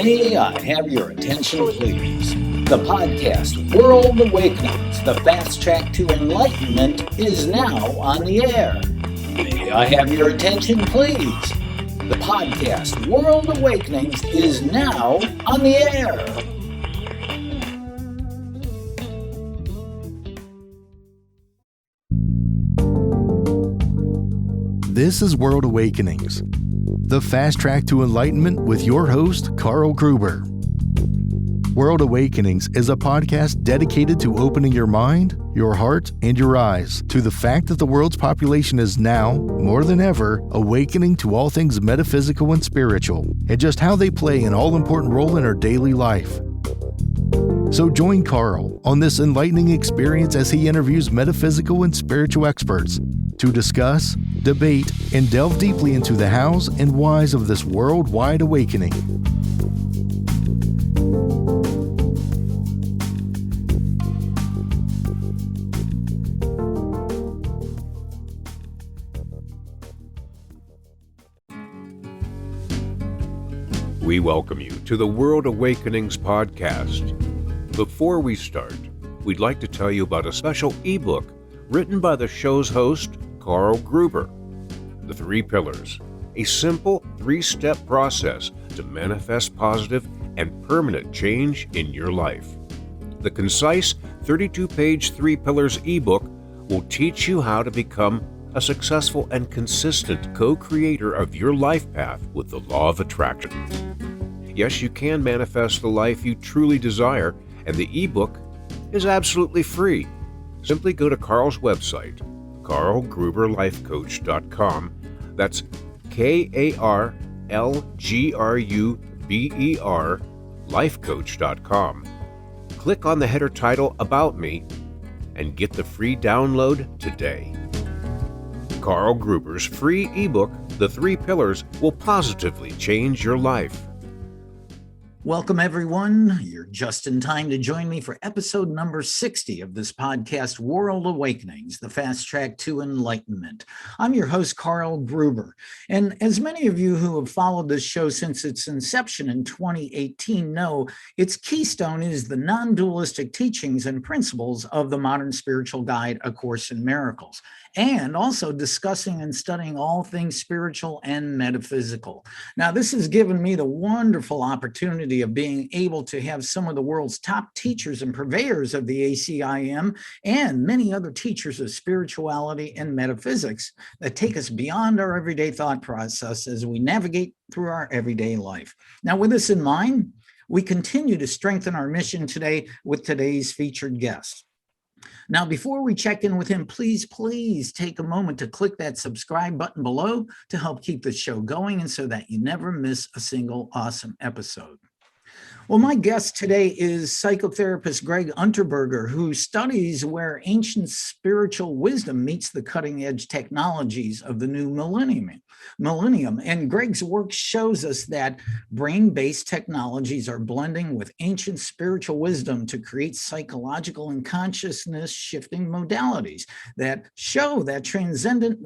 May I have your attention, please? The podcast World Awakenings, the fast track to enlightenment, is now on the air. May I have your attention, please? The podcast World Awakenings is now on the air. This is World Awakenings, the fast track to enlightenment with your host, Carl Gruber. World Awakenings is a podcast dedicated to opening your mind, your heart, and your eyes to the fact that the world's population is now, more than ever, awakening to all things metaphysical and spiritual, and just how they play an all-important role in our daily life. So join Carl on this enlightening experience as he interviews metaphysical and spiritual experts to discuss, debate, and delve deeply into the hows and whys of this worldwide awakening. We welcome you to the World Awakenings podcast. Before we start, we'd like to tell you about a special ebook written by the show's host, Carl Gruber. The 3 Pillars, a simple 3-step process to manifest positive and permanent change in your life. The concise 32-page 3 Pillars ebook will teach you how to become a successful and consistent co-creator of your life path with the law of attraction. Yes, you can manifest the life you truly desire, and the ebook is absolutely free. Simply go to Carl's website, carlgruberlifecoach.com. That's KARLGRUBER lifecoach.com. Click on the header title About Me and get the free download today. Carl Gruber's free ebook, The 3 Pillars, will positively change your life. Welcome, everyone. You're just in time to join me for episode number 60 of this podcast, World Awakenings, the fast track to enlightenment. I'm your host, Carl Gruber. And as many of you who have followed this show since its inception in 2018 know, its keystone is the non-dualistic teachings and principles of the modern spiritual guide, A Course in Miracles, and also discussing and studying all things spiritual and metaphysical. Now, this has given me the wonderful opportunity of being able to have some of the world's top teachers and purveyors of the ACIM and many other teachers of spirituality and metaphysics that take us beyond our everyday thought process as we navigate through our everyday life. Now, with this in mind, we continue to strengthen our mission today with today's featured guest. Now, before we check in with him, please take a moment to click that subscribe button below to help keep the show going and so that you never miss a single awesome episode. Well, my guest today is psychotherapist Gregg Unterberger, who studies where ancient spiritual wisdom meets the cutting-edge technologies of the new millennium. And Gregg's work shows us that brain-based technologies are blending with ancient spiritual wisdom to create psychological and consciousness-shifting modalities that show that transcendent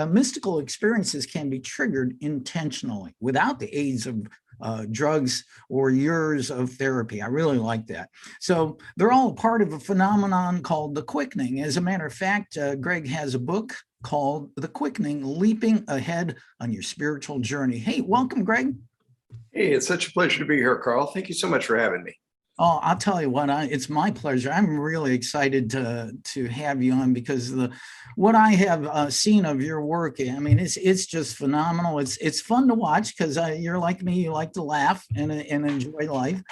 mystical experiences can be triggered intentionally without the aids of drugs or years of therapy. I really like that. So they're all a part of a phenomenon called the quickening. As a matter of fact, Gregg has a book called The Quickening, Leaping Ahead on Your Spiritual Journey. Hey, welcome, Gregg. Hey, it's such a pleasure to be here, Carl. Thank you so much for having me. Oh, I'll tell you what, it's my pleasure. I'm really excited to have you on because what I have seen of your work, I mean, it's just phenomenal. It's fun to watch because you're like me, you like to laugh and enjoy life,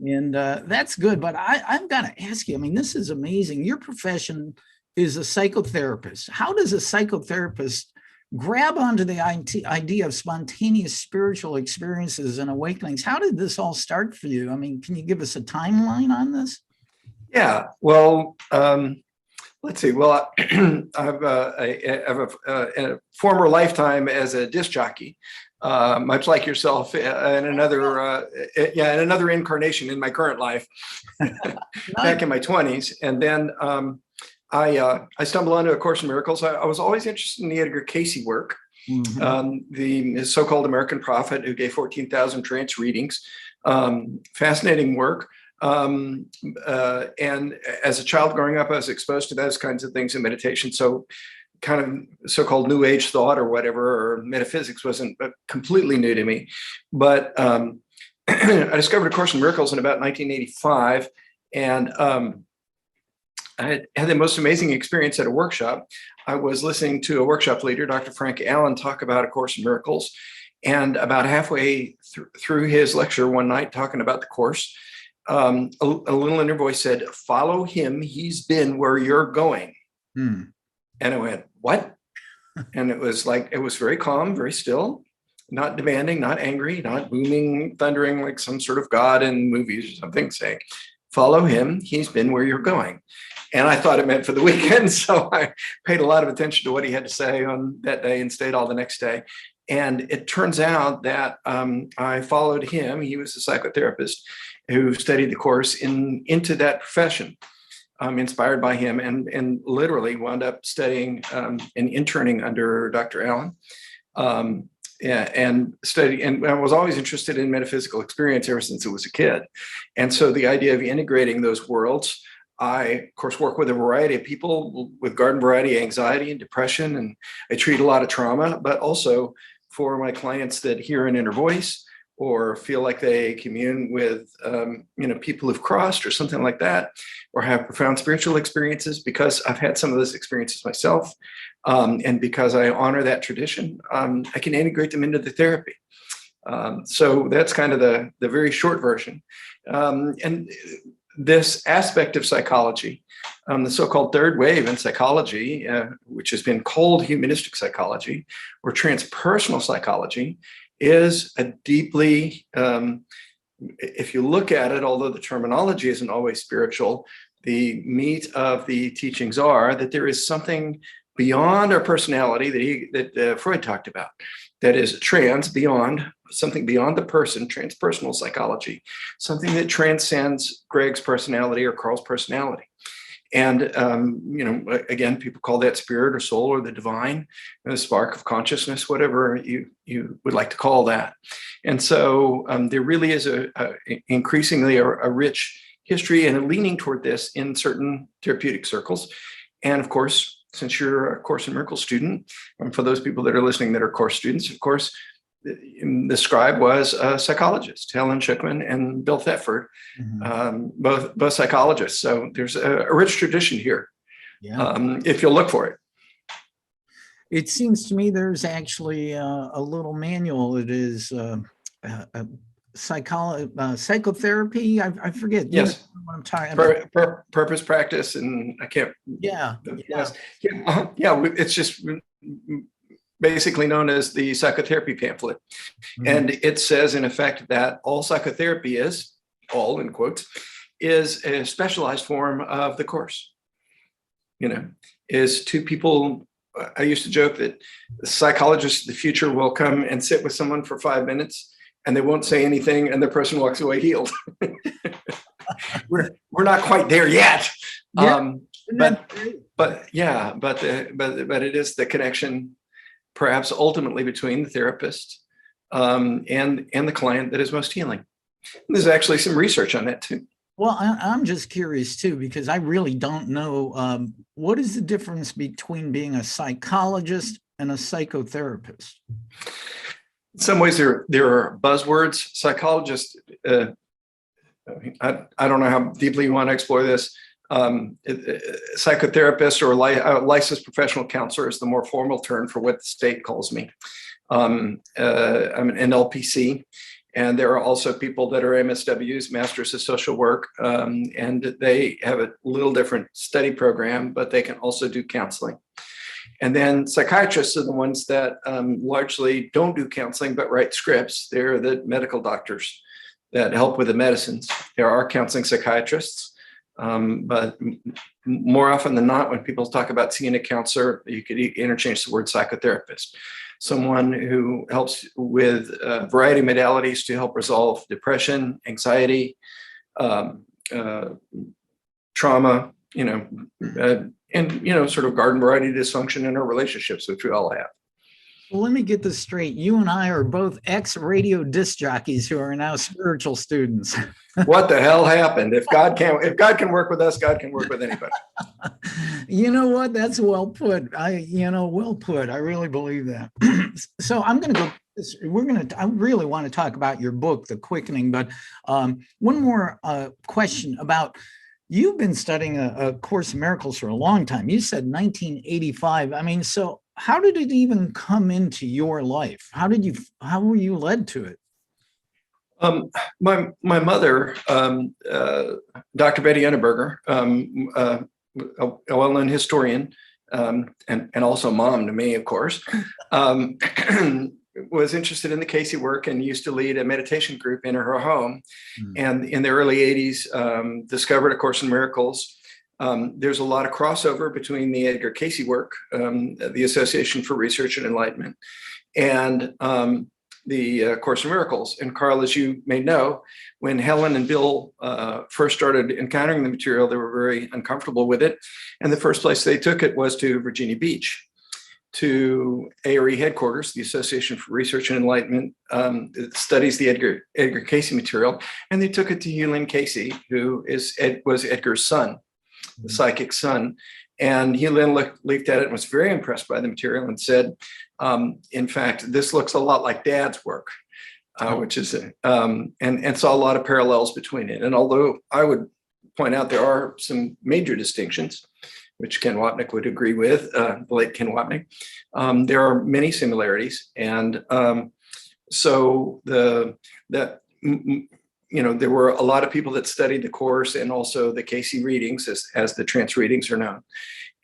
and that's good. But I've got to ask you, I mean, this is amazing. Your profession is a psychotherapist. How does a psychotherapist grab onto the idea of spontaneous spiritual experiences and awakenings? How did this all start for you? I mean, can you give us a timeline on this? Yeah, well, let's see. Well, I have a former lifetime as a disc jockey, much like yourself, in another incarnation in my current life, back in my 20s. And then I stumbled onto A Course in Miracles. I was always interested in the Edgar Cayce work. The so-called American prophet who gave 14,000 trance readings. Fascinating work. And as a child growing up, I was exposed to those kinds of things in meditation. So kind of so-called New Age thought or whatever, or metaphysics wasn't completely new to me. But I discovered A Course in Miracles in about 1985. And I had the most amazing experience at a workshop. I was listening to a workshop leader, Dr. Frank Allen, talk about A Course in Miracles. And about halfway through his lecture one night, talking about the Course, a little inner voice said, "Follow him. He's been where you're going." And I went, "What?" And it was very calm, very still, not demanding, not angry, not booming, thundering like some sort of God in movies or something, saying, "Follow him. He's been where you're going." And I thought it meant for the weekend. So I paid a lot of attention to what he had to say on that day and stayed all the next day. And it turns out that I followed him. He was a psychotherapist who studied the Course into that profession, inspired by him, and literally wound up studying and interning under Dr. Allen. And I was always interested in metaphysical experience ever since I was a kid. And so the idea of integrating those worlds, I, of course, work with a variety of people with garden variety anxiety and depression, and I treat a lot of trauma, but also for my clients that hear an inner voice or feel like they commune with, people who've crossed or something like that, or have profound spiritual experiences, because I've had some of those experiences myself. And because I honor that tradition, I can integrate them into the therapy. So that's kind of the very short version. And this aspect of psychology, the so-called third wave in psychology, which has been called humanistic psychology or transpersonal psychology, is a deeply, if you look at it, although the terminology isn't always spiritual, the meat of the teachings are that there is something beyond our personality that Freud talked about, that is something beyond the person, transpersonal psychology, something that transcends Gregg's personality or Carl's personality. And, again, people call that spirit or soul or the divine, the spark of consciousness, whatever you would like to call that. And so there really is increasingly a rich history and a leaning toward this in certain therapeutic circles. And of course, since you're a Course in Miracles student, and for those people that are listening that are course students, of course, the scribe was a psychologist, Helen Schuckman and Bill Thetford, both psychologists. So there's a rich tradition here, if you'll look for it. It seems to me there's actually a little manual. It is psychotherapy. I forget. Yes. What I'm talking about. Purpose, practice, and I can't. Yeah. It's just basically known as the psychotherapy pamphlet. And it says, in effect, that all psychotherapy is, all in quotes, is a specialized form of the Course. Is two people. I used to joke that the psychologist of the future will come and sit with someone for 5 minutes and they won't say anything and the person walks away healed. We're not quite there yet. But it is the connection, perhaps ultimately, between the therapist and the client that is most healing. And there's actually some research on that too. Well, I'm just curious too, because I really don't know what is the difference between being a psychologist and a psychotherapist. In some ways, there are buzzwords. Psychologist. I don't know how deeply you want to explore this. Psychotherapist or licensed professional counselor is the more formal term for what the state calls me. I'm an LPC, and there are also people that are MSWs, Masters of Social Work, and they have a little different study program, but they can also do counseling. And then psychiatrists are the ones that largely don't do counseling, but write scripts. They're the medical doctors that help with the medicines. There are counseling psychiatrists, but more often than not, when people talk about seeing a counselor, you could interchange the word psychotherapist. Someone who helps with a variety of modalities to help resolve depression, anxiety, trauma, and sort of garden variety dysfunction in our relationships, which we all have. Well, let me get this straight. You and I are both ex-radio disc jockeys who are now spiritual students. What the hell happened? If God can work with us, God can work with anybody. You know what? That's well put. Well put. I really believe that. So I'm going to go. I really want to talk about your book, The Quickening, but one more question about. You've been studying a Course in Miracles for a long time. You said 1985. I mean, so how did it even come into your life? How were you led to it? My mother, Dr. Betty Unterberger, a well-known historian, and also mom to me, of course, was interested in the Casey work and used to lead a meditation group in her home. And in the early 80s, discovered A Course in Miracles. There's a lot of crossover between the Edgar Casey work, the Association for Research and Enlightenment, and the Course in Miracles. And Carl, as you may know, when Helen and Bill first started encountering the material, they were very uncomfortable with it. And the first place they took it was to Virginia Beach, to ARE headquarters, the Association for Research and Enlightenment, that studies the Edgar Casey material. And they took it to Hugh Casey, who was Edgar's son, the psychic son. And Hugh looked at it and was very impressed by the material and said, in fact, this looks a lot like Dad's work, which is, and saw a lot of parallels between it. And although I would point out there are some major distinctions, which Ken Wapnick would agree with, the late Ken Wapnick, there are many similarities. And so there were a lot of people that studied the course and also the Casey readings, as the trance readings are known.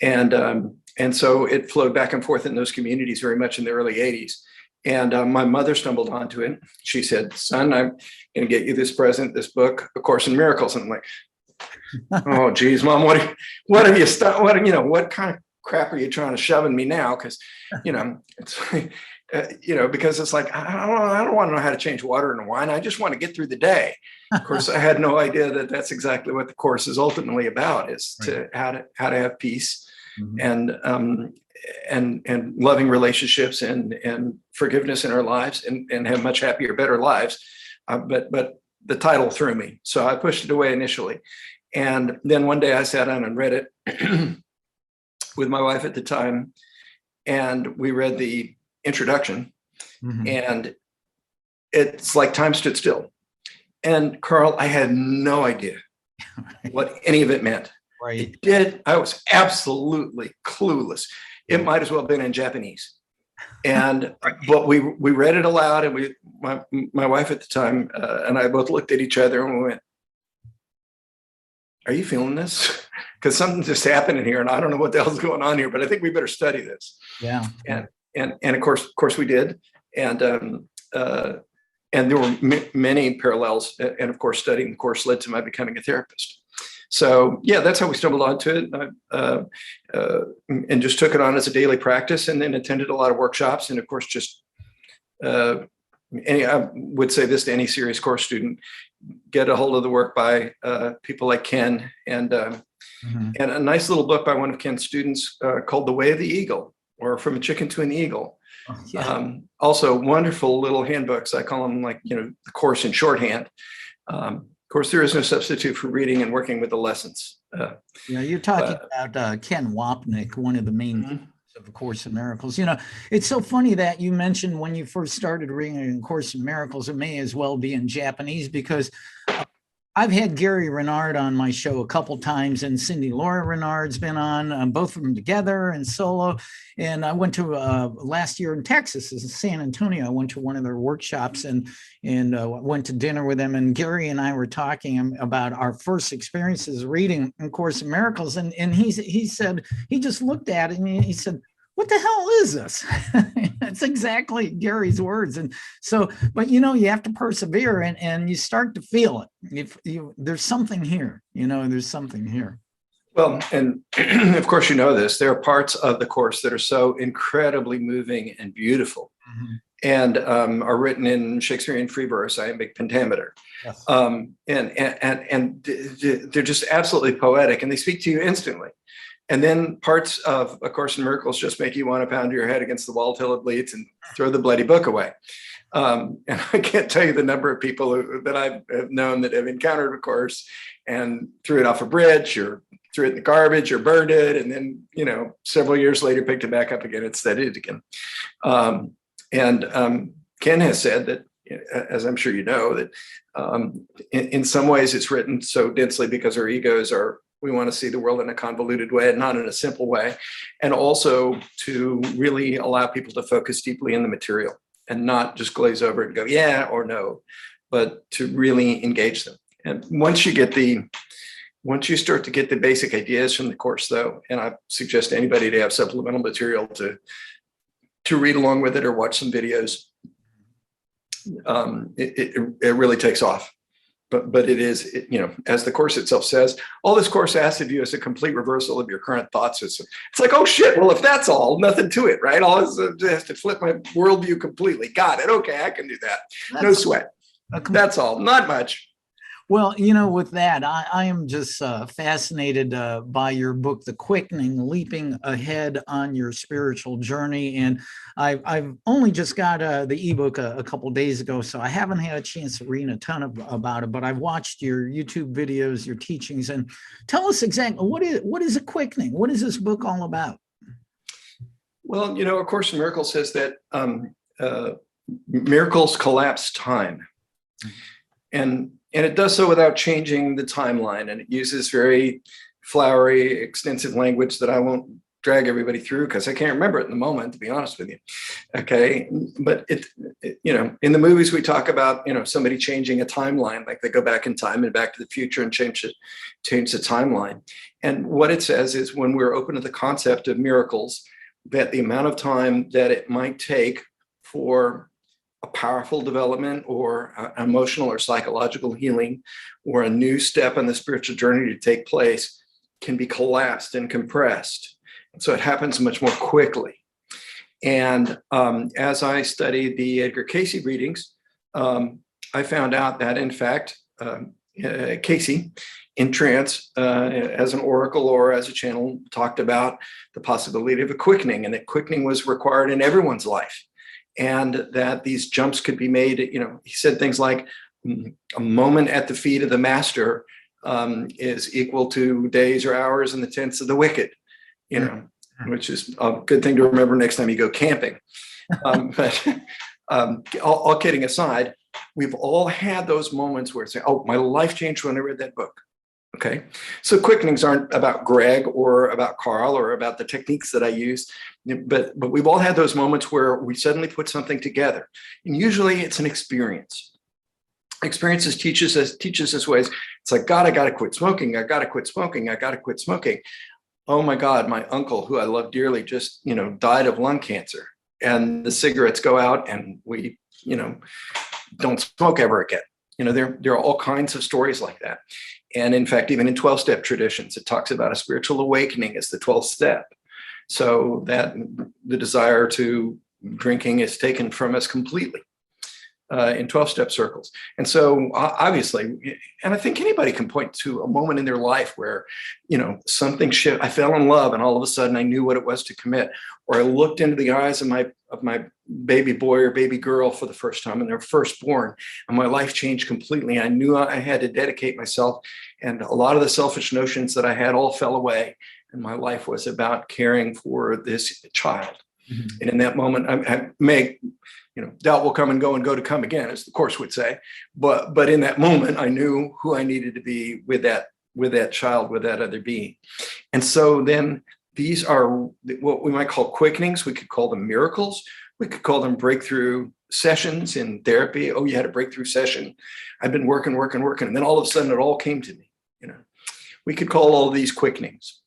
And so it flowed back and forth in those communities very much in the early 80s. And my mother stumbled onto it. She said, "Son, I'm going to get you this present, this book, A Course in Miracles." And I'm like, "Oh, geez, Mom, what have you started? What kind of crap are you trying to shove in me now?" Because, it's because it's like, I don't want to know how to change water into wine. I just want to get through the day. Of course, I had no idea that that's exactly what the course is ultimately about, is to how to have peace, and loving relationships and forgiveness in our lives, and have much happier, better lives. But the title threw me, so I pushed it away initially. And then one day I sat down and read it with my wife at the time, and we read the introduction, and it's like time stood still. And Carl, I had no idea what any of it meant. Right. I was absolutely clueless. It might as well have been in Japanese. And but we read it aloud, and my wife at the time and I both looked at each other and we went, "Are you feeling this? Because something just happened in here, and I don't know what the hell's going on here, but I think we better study this." Yeah. And of course we did. And there were many parallels. And of course, studying the course led to my becoming a therapist. So yeah, that's how we stumbled onto it, and just took it on as a daily practice, and then attended a lot of workshops. And of course, just I would say this to any serious course student: get a hold of the work by people like Ken, and a nice little book by one of Ken's students called The Way of the Eagle, or From a Chicken to an Eagle. Also wonderful little handbooks. I call them the course in shorthand. Of course, there is no substitute for reading and working with the lessons. You're talking about Ken Wapnick, one of the main of A Course in Miracles. It's so funny that you mentioned when you first started reading A Course in Miracles, it may as well be in Japanese, because I've had Gary Renard on my show a couple times, and Cindy Laura Renard's been on, both of them together and solo. And I went to last year in Texas, in San Antonio. I went to one of their workshops and went to dinner with them. And Gary and I were talking about our first experiences reading A Course in Miracles. And he said, he just looked at it and he said, "What the hell is this?" That's exactly Gary's words. And so, but you have to persevere, and you start to feel it. There's something here, there's something here. Well, and of course, this, there are parts of the course that are so incredibly moving and beautiful, and are written in Shakespearean free verse, iambic pentameter. Yes. And they're just absolutely poetic, and they speak to you instantly. And then parts of A Course in Miracles just make you want to pound your head against the wall till it bleeds and throw the bloody book away. And I can't tell you the number of people that I've known that have encountered A Course and threw it off a bridge or threw it in the garbage or burned it. And then, several years later, picked it back up again and studied it again. Ken has said that, as I'm sure you know, that in some ways it's written so densely because our egos we want to see the world in a convoluted way and not in a simple way. And also to really allow people to focus deeply in the material and not just glaze over it and go, yeah or no, but to really engage them. And once you start to get the basic ideas from the course, though, and I suggest anybody to have supplemental material to read along with it or watch some videos, it really takes off. But it is, as the course itself says, all this course asks of you is a complete reversal of your current thought system. It's like, oh shit, well, if that's all, nothing to it, right? All this has to flip my worldview completely. Got it. Okay, I can do that. No sweat. That's all. Not much. Well, with that, I am just fascinated by your book, The Quickening, Leaping Ahead on Your Spiritual Journey. And I've only just got the ebook a couple days ago, so I haven't had a chance to read a ton about it, but I've watched your YouTube videos, your teachings, and tell us exactly what is a quickening? What is this book all about? Well, A Course in Miracles says that miracles collapse time. And it does so without changing the timeline. And it uses very flowery, extensive language that I won't drag everybody through because I can't remember it in the moment, to be honest with you. Okay. But in the movies, we talk about, somebody changing a timeline, like they go back in time and Back to the Future and change the timeline. And what it says is when we're open to the concept of miracles, that the amount of time that it might take for a powerful development or emotional or psychological healing or a new step on the spiritual journey to take place can be collapsed and compressed. And so it happens much more quickly. And as I studied the Edgar Cayce readings, I found out that, in fact, Cayce in trance as an oracle or as a channel talked about the possibility of a quickening, and that quickening was required in everyone's life. And that these jumps could be made, he said things like a moment at the feet of the master is equal to days or hours in the tents of the wicked, which is a good thing to remember next time you go camping. But all kidding aside, we've all had those moments where it's like, oh, my life changed when I read that book. Okay. So quickenings aren't about Gregg or about Carl or about the techniques that I use, but we've all had those moments where we suddenly put something together. And usually it's an experience. Experiences teaches us ways. It's like, God, I got to quit smoking. I got to quit smoking. I got to quit smoking. Oh my God, my uncle, who I love dearly, just, died of lung cancer, and the cigarettes go out and we, don't smoke ever again. There are all kinds of stories like that. And in fact, even in 12-step traditions, it talks about a spiritual awakening as the 12th step. So that the desire to drinking is taken from us completely in 12-step circles. And so obviously, and I think anybody can point to a moment in their life where, something shifted. I fell in love and all of a sudden I knew what it was to commit. Or I looked into the eyes of my baby boy or baby girl for the first time, and they're firstborn, and my life changed completely. I knew I had to dedicate myself, and a lot of the selfish notions that I had all fell away, and my life was about caring for this child. Mm-hmm. And in that moment, I may, doubt will come and go to come again, as the Course would say. But in that moment, I knew who I needed to be with that child, with that other being. And so then these are what we might call quickenings. We could call them miracles. We could call them breakthrough sessions in therapy. Oh, you had a breakthrough session. I've been working. And then all of a sudden it all came to me. We could call all of these quickenings.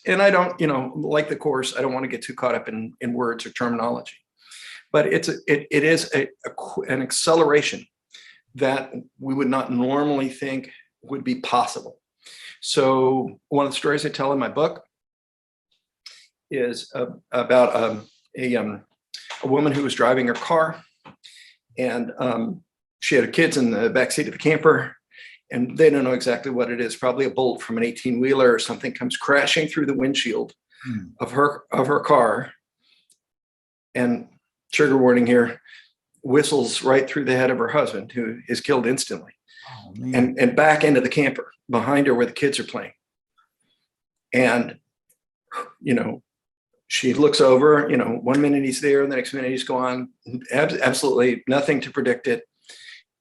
And I don't, like the Course, I don't want to get too caught up in words or terminology, but it is an acceleration that we would not normally think would be possible. So one of the stories I tell in my book is about a woman who was driving her car, and she had her kids in the backseat of the camper, and they don't know exactly what it is. Probably a bolt from an 18-wheeler or something comes crashing through the windshield of her car, and trigger warning here, whistles right through the head of her husband, who is killed instantly. Oh, man. And back into the camper behind her where the kids are playing. And, she looks over, 1 minute he's there, and the next minute he's gone. Absolutely nothing to predict it.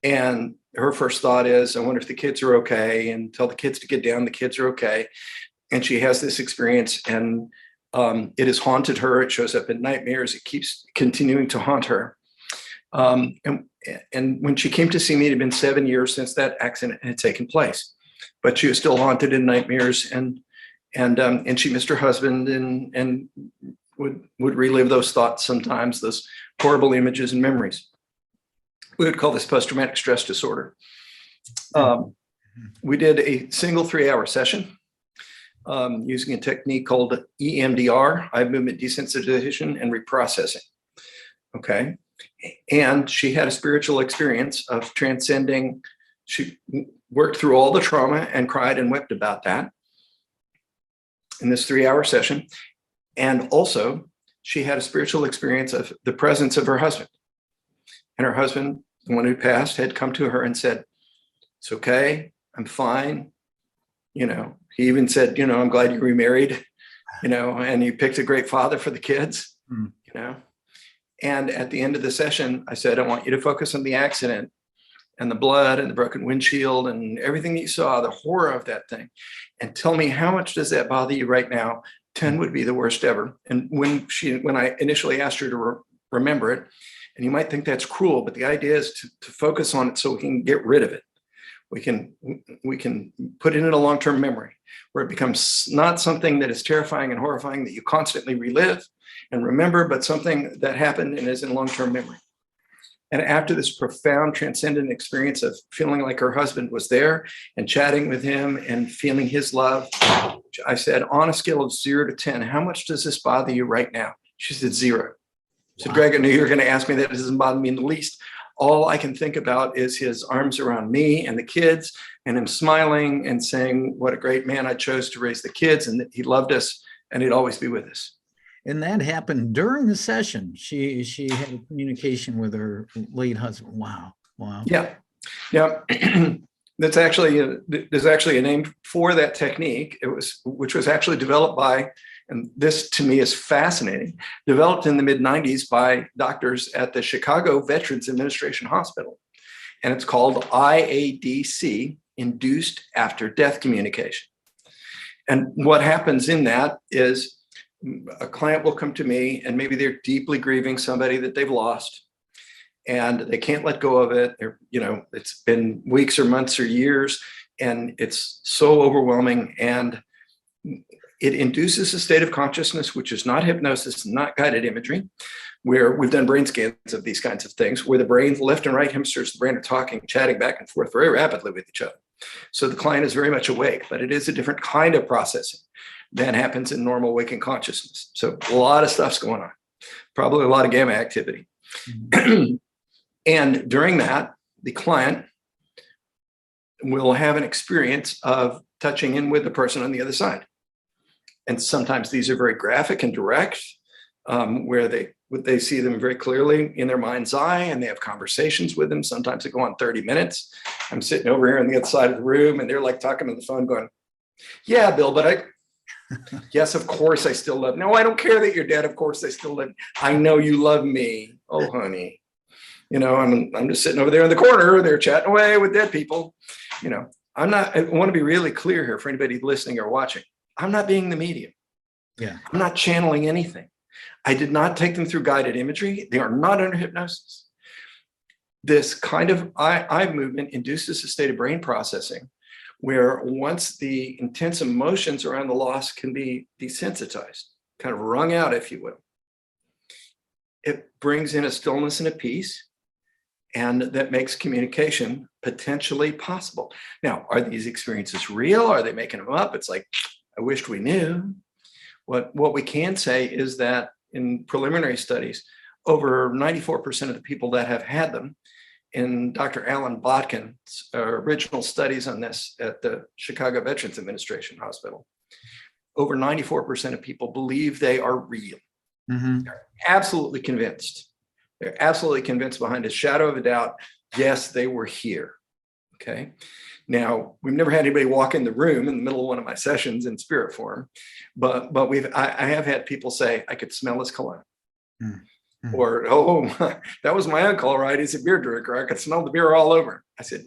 And her first thought is, I wonder if the kids are okay, and tell the kids to get down. The kids are okay. And she has this experience, and it has haunted her. It shows up in nightmares. It keeps continuing to haunt her. And when she came to see me, it had been 7 years since that accident had taken place, but she was still haunted in nightmares, and she missed her husband, and would relive those thoughts sometimes, those horrible images and memories. We would call this post-traumatic stress disorder. We did a single 3-hour session using a technique called EMDR, eye movement desensitization and reprocessing. Okay. And she had a spiritual experience of transcending. She worked through all the trauma and cried and wept about that in this 3-hour session. And also, she had a spiritual experience of the presence of her husband. And her husband, the one who passed, had come to her and said, "It's okay, I'm fine." He even said, "I'm glad you remarried, and you picked a great father for the kids." And at the end of the session, I said, "I want you to focus on the accident and the blood and the broken windshield and everything that you saw, the horror of that thing. And tell me, how much does that bother you right now?" 10 would be the worst ever. And when I initially asked her to remember it, and you might think that's cruel, but the idea is to focus on it so we can get rid of it. We can put it in a long-term memory where it becomes not something that is terrifying and horrifying that you constantly relive and remember, but something that happened and is in long-term memory. And after this profound transcendent experience of feeling like her husband was there and chatting with him and feeling his love, I said, on a scale of 0 to 10, how much does this bother you right now? She said 0. I said, "Greg, I knew you were going to ask me that. It doesn't bother me in the least. All I can think about is his arms around me and the kids, and him smiling and saying what a great man I chose to raise the kids, and that he loved us and he'd always be with us." And that happened during the session. She had a communication with her late husband. Wow. Yeah. There's actually a name for that technique. Which was actually developed by, and this to me is fascinating, developed in the mid-90s by doctors at the Chicago Veterans Administration Hospital. And it's called IADC, Induced After Death Communication. And what happens in that is a client will come to me, and maybe they're deeply grieving somebody that they've lost, and they can't let go of it. It's been weeks or months or years, and it's so overwhelming. And it induces a state of consciousness, which is not hypnosis, not guided imagery, where we've done brain scans of these kinds of things, where the brain, left and right hemispheres of the brain are talking, chatting back and forth very rapidly with each other. So the client is very much awake, but it is a different kind of processing than happens in normal waking consciousness. So a lot of stuff's going on, probably a lot of gamma activity. And during that, the client will have an experience of touching in with the person on the other side. And sometimes these are very graphic and direct, where they see them very clearly in their mind's eye, and they have conversations with them. Sometimes they go on 30 minutes. I'm sitting over here on the other side of the room, and they're like talking on the phone going, "Yeah, Bill, but yes, of course I still love." "No, I don't care that you're dead. Of course I still love. I know you love me." "Oh, honey." I'm just sitting over there in the corner. They're chatting away with dead people. I want to be really clear here for anybody listening or watching. I'm not being the medium. Yeah. I'm not channeling anything. I did not take them through guided imagery. They are not under hypnosis. This kind of eye movement induces a state of brain processing where once the intense emotions around the loss can be desensitized, kind of wrung out, if you will, it brings in a stillness and a peace, and that makes communication potentially possible. Now, are these experiences real? Are they making them up? It's like, I wished we knew. What we can say is that in preliminary studies, over 94% of the people that have had them in Dr. Alan Botkin's original studies on this at the Chicago Veterans Administration Hospital, over 94% of people believe they are real. They're absolutely convinced. They're absolutely convinced beyond a shadow of a doubt, yes, they were here. Okay. Now, we've never had anybody walk in the room in the middle of one of my sessions in spirit form, but I have had people say, I could smell his cologne. Or, oh, that was my uncle, right? He's a beer drinker. I could smell the beer all over. I said,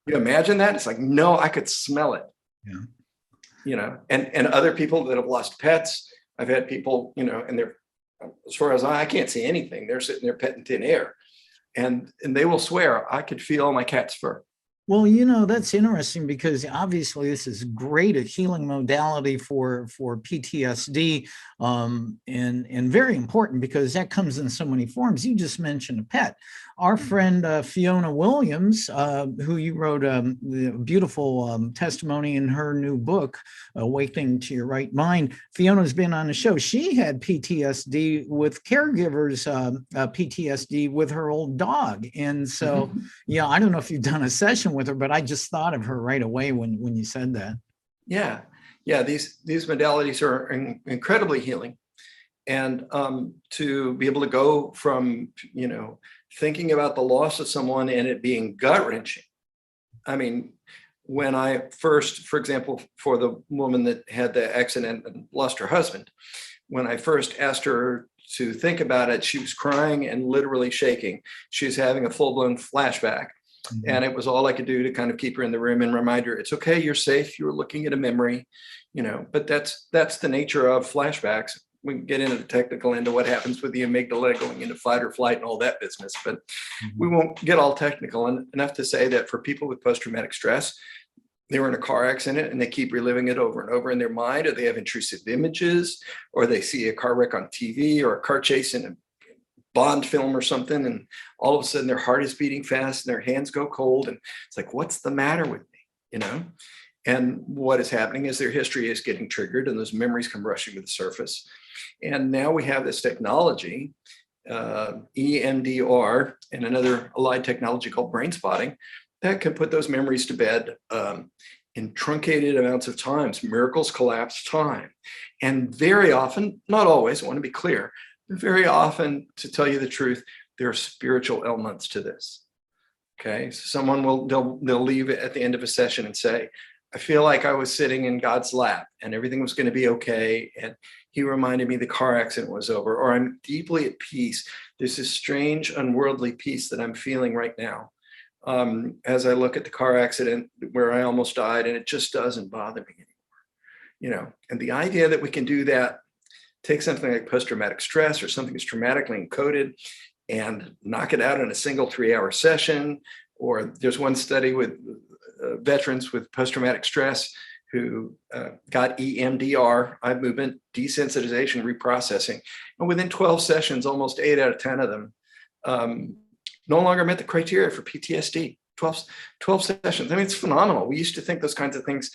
you imagine that? It's like, no, I could smell it. Yeah. You know, and other people that have lost pets, I've had people, you know, and they're, as far as I can't see anything. They're sitting there petting thin air, and they will swear, I could feel my cat's fur. Well, you know, that's interesting because obviously this is great at healing modality for PTSD, and very important because that comes in so many forms. You just mentioned a pet. Our friend Fiona Williams, who you wrote a beautiful testimony in her new book, Awakening to Your Right Mind. Fiona's been on the show. She had PTSD with caregivers, PTSD with her old dog. And so, yeah, I don't know if you've done a session with her, but I just thought of her right away when you said that. Yeah. These modalities are incredibly healing. And to be able to go from, you know, thinking about the loss of someone and it being gut-wrenching. I mean, when I first, for example, for the woman that had the accident and lost her husband, when I first asked her to think about it, she was crying and literally shaking. She was having a full-blown flashback. And it was all I could do to kind of keep her in the room and remind her, it's okay, you're safe. You were looking at a memory, you know, but that's the nature of flashbacks. We can get into the technical end of what happens with the amygdala going into fight or flight and all that business, but we won't get all technical. And enough to say that for people with post-traumatic stress, they were in a car accident and they keep reliving it over and over in their mind, or they have intrusive images, or they see a car wreck on TV or a car chase in a Bond film or something, and all of a sudden their heart is beating fast and their hands go cold, and it's like, what's the matter with me, you know? And what is happening is their history is getting triggered and those memories come rushing to the surface. And now we have this technology, EMDR, and another allied technology called brain spotting, that can put those memories to bed in truncated amounts of times. Miracles collapse time. And very often, not always, I want to be clear, but very often, to tell you the truth, there are spiritual elements to this. Okay, so someone they'll leave at the end of a session and say, I feel like I was sitting in God's lap and everything was going to be okay. And he reminded me the car accident was over, or I'm deeply at peace. There's this strange, unworldly peace that I'm feeling right now. As I look at the car accident where I almost died, and it just doesn't bother me anymore. You know, and the idea that we can do that, take something like post-traumatic stress or something that's traumatically encoded and knock it out in a single 3-hour session. Or there's one study with veterans with post-traumatic stress who got EMDR, eye movement desensitization reprocessing. And within 12 sessions, almost 8 out of 10 of them no longer met the criteria for PTSD. 12 sessions. I mean, it's phenomenal. We used to think those kinds of things,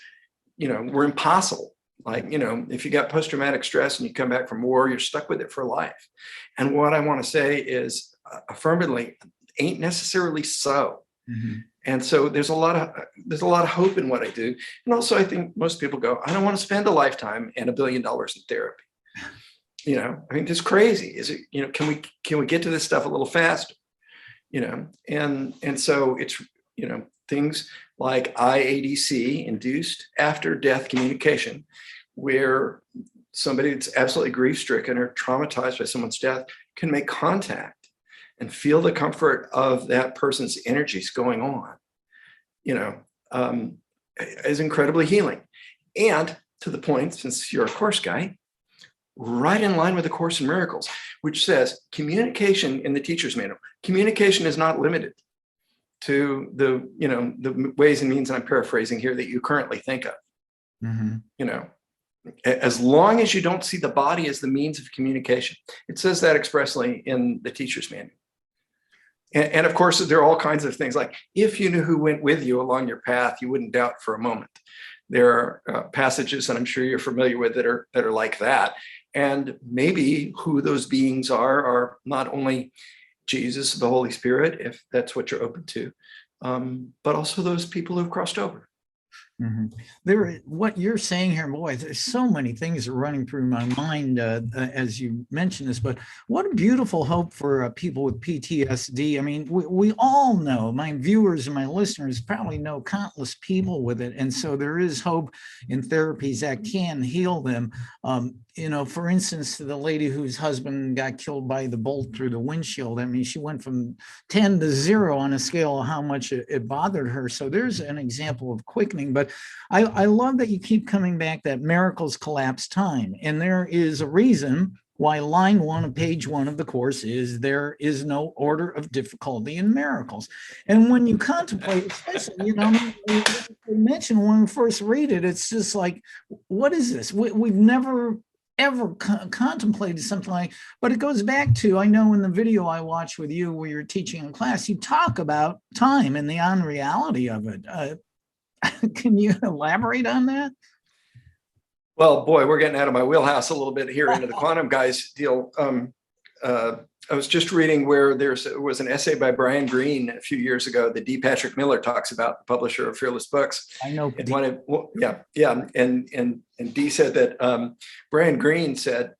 you know, were impossible. Like, you know, if you got post-traumatic stress and you come back from war, you're stuck with it for life. And what I want to say is affirmatively, ain't necessarily so. And so there's a lot of hope in what I do. And also, I think most people go, I don't want to spend a lifetime and $1 billion in therapy. You know, I mean, it's crazy. Is it, you know, can we get to this stuff a little faster? You know, and so it's, you know, things like IADC, induced after death communication, where somebody that's absolutely grief-stricken or traumatized by someone's death can make contact and feel the comfort of that person's energies going on, you know, is incredibly healing. And to the point, since you're a Course guy, right in line with the Course in Miracles, which says communication in the teacher's manual, communication is not limited to the, you know, the ways and means, and I'm paraphrasing here, that you currently think of. You know, as long as you don't see the body as the means of communication. It says that expressly in the teacher's manual. And of course, there are all kinds of things like, if you knew who went with you along your path, you wouldn't doubt for a moment. There are passages that I'm sure you're familiar with that are like that. And maybe who those beings are not only Jesus, the Holy Spirit, if that's what you're open to, but also those people who've crossed over. What you're saying here, boy, there's so many things are running through my mind as you mention this, but what a beautiful hope for people with PTSD. I mean, we all know, my viewers and my listeners probably know countless people with it. And so there is hope in therapies that can heal them. For instance, the lady whose husband got killed by the bolt through the windshield. I mean, she went from 10 to 0 on a scale of how much it bothered her. So there's an example of quickening. But I love that you keep coming back that miracles collapse time. And there is a reason why line 1 of page 1 of the course is there is no order of difficulty in miracles. And when you contemplate, especially, you mentioned when we first read it, it's just like, what is this? We've never ever contemplated something like, but it goes back to, I know in the video I watched with you where you're teaching in class, you talk about time and the unreality of it. Can you elaborate on that? Well, boy, we're getting out of my wheelhouse a little bit here into the quantum guys deal. I was just reading where there was an essay by Brian Greene a few years ago that D. Patrick Miller talks about, the publisher of Fearless Books. I know. And D said that Brian Greene said,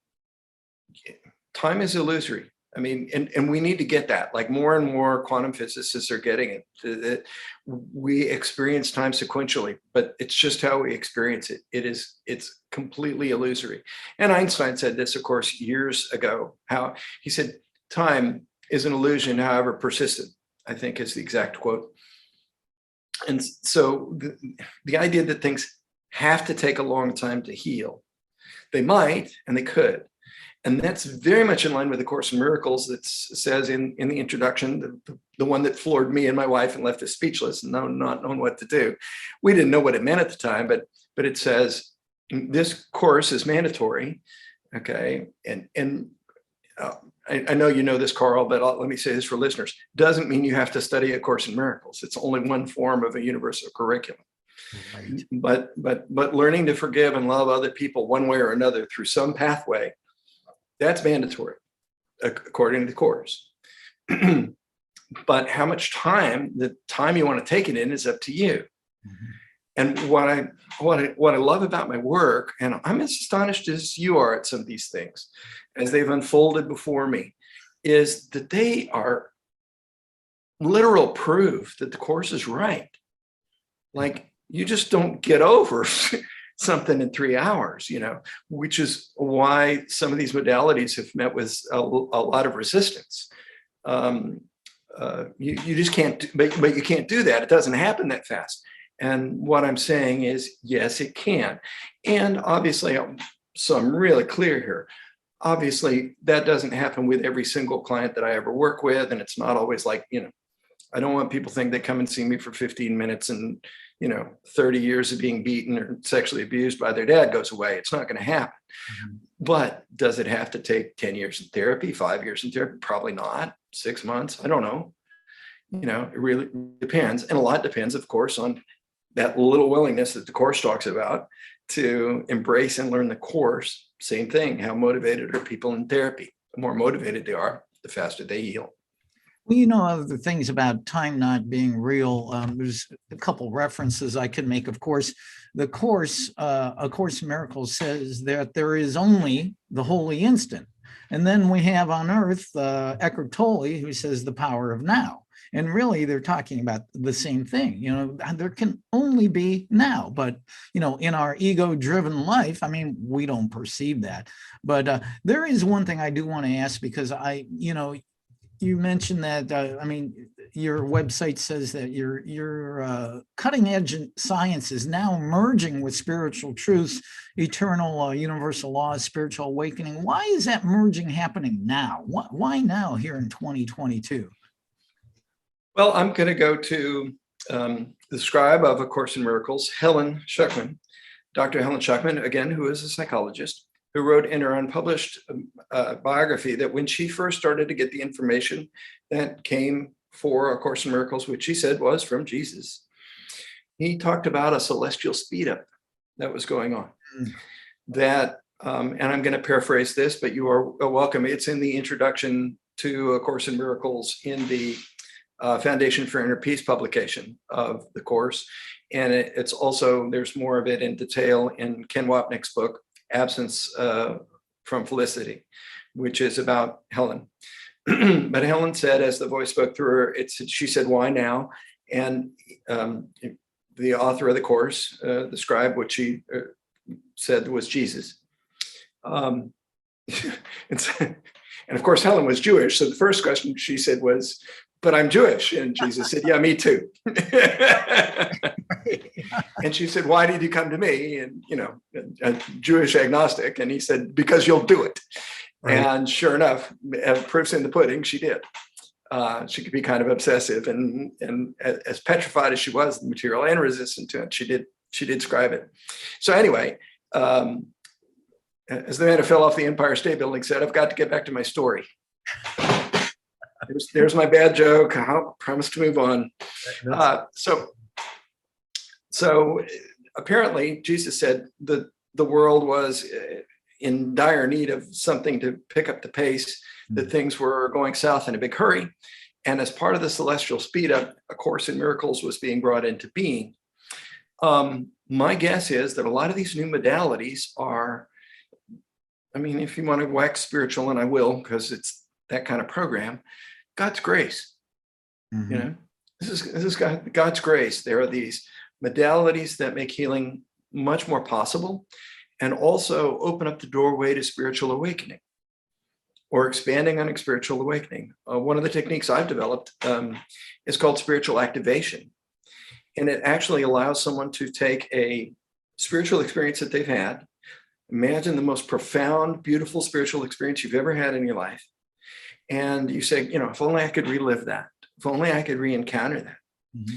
time is illusory. I mean, and we need to get that. Like more and more quantum physicists are getting it. We experience time sequentially, but it's just how we experience it. It's completely illusory. And Einstein said this, of course, years ago. How he said, time is an illusion, however persistent, I think is the exact quote. And so the idea that things have to take a long time to heal, they might and they could. And that's very much in line with the Course in Miracles that says in the introduction, the one that floored me and my wife and left us speechless and not knowing what to do. We didn't know what it meant at the time, but it says this course is mandatory. Okay. And I know you know this, Carl, but let me say this for listeners. Doesn't mean you have to study A Course in Miracles. It's only one form of a universal curriculum. Right. But learning to forgive and love other people one way or another through some pathway, that's mandatory, according to the course. But how much time, the time you want to take it in, is up to you. Mm-hmm. And what I love about my work, and I'm as astonished as you are at some of these things, as they've unfolded before me, is that they are literal proof that the course is right. Like, you just don't get over something in 3 hours, which is why some of these modalities have met with a lot of resistance. You just can't, but you can't do that. It doesn't happen that fast. And what I'm saying is, yes, it can. And obviously, so I'm really clear here. Obviously, that doesn't happen with every single client that I ever work with. And it's not always like, I don't want people to think they come and see me for 15 minutes and 30 years of being beaten or sexually abused by their dad goes away. It's not going to happen. Mm-hmm. But does it have to take 10 years in therapy, 5 years in therapy? Probably not. 6 months? I don't know. It really depends. And a lot depends, of course, on that little willingness that the course talks about to embrace and learn the course. Same thing. How motivated are people in therapy? The more motivated they are, the faster they heal. Well, other things about time not being real, there's a couple references I could make. Of course, the course, A Course in Miracles says that there is only the holy instant. And then we have on earth Eckhart Tolle, who says the power of now. And really, they're talking about the same thing. There can only be now. But, in our ego-driven life, we don't perceive that. But there is one thing I do want to ask, because you mentioned that, your website says that your cutting edge science is now merging with spiritual truths, eternal universal laws, spiritual awakening. Why is that merging happening now? Why now here in 2022? Well, I'm going to go to the scribe of A Course in Miracles, Helen Schucman, Dr. Helen Schucman, again, who is a psychologist, who wrote in her unpublished biography that when she first started to get the information that came for A Course in Miracles, which she said was from Jesus, he talked about a celestial speed up that was going on. That, and I'm going to paraphrase this, but you are welcome. It's in the introduction to A Course in Miracles in the Foundation for Inner Peace publication of the Course. And it's also, there's more of it in detail in Ken Wapnick's book, Absence from Felicity, which is about Helen. But Helen said, as the voice spoke through her, she said, "Why now?" And the author of the Course described what she said was Jesus. And of course, Helen was Jewish. So the first question she said was, "But I'm Jewish." And Jesus said, "Yeah, me too." And she said, "Why did you come to me?" And, a Jewish agnostic. And he said, "Because you'll do it." Right. And sure enough, proof's in the pudding, she did. She could be kind of obsessive, and as petrified as she was of the material and resistant to it, she did scribe it. So anyway, as the man who fell off the Empire State Building said, "I've got to get back to my story." There's my bad joke. I'll promise to move on. So apparently Jesus said that the world was in dire need of something to pick up the pace, that things were going south in a big hurry. And as part of the celestial speed up, A Course in Miracles was being brought into being. My guess is that a lot of these new modalities are, if you want to wax spiritual, and I will, because it's that kind of program, God's grace. Mm-hmm. This is God's grace. There are these modalities that make healing much more possible, and also open up the doorway to spiritual awakening, or expanding on spiritual awakening. One of the techniques I've developed is called spiritual activation. And it actually allows someone to take a spiritual experience that they've had, imagine the most profound, beautiful spiritual experience you've ever had in your life. And you say, if only I could relive that, if only I could re-encounter that. Mm-hmm.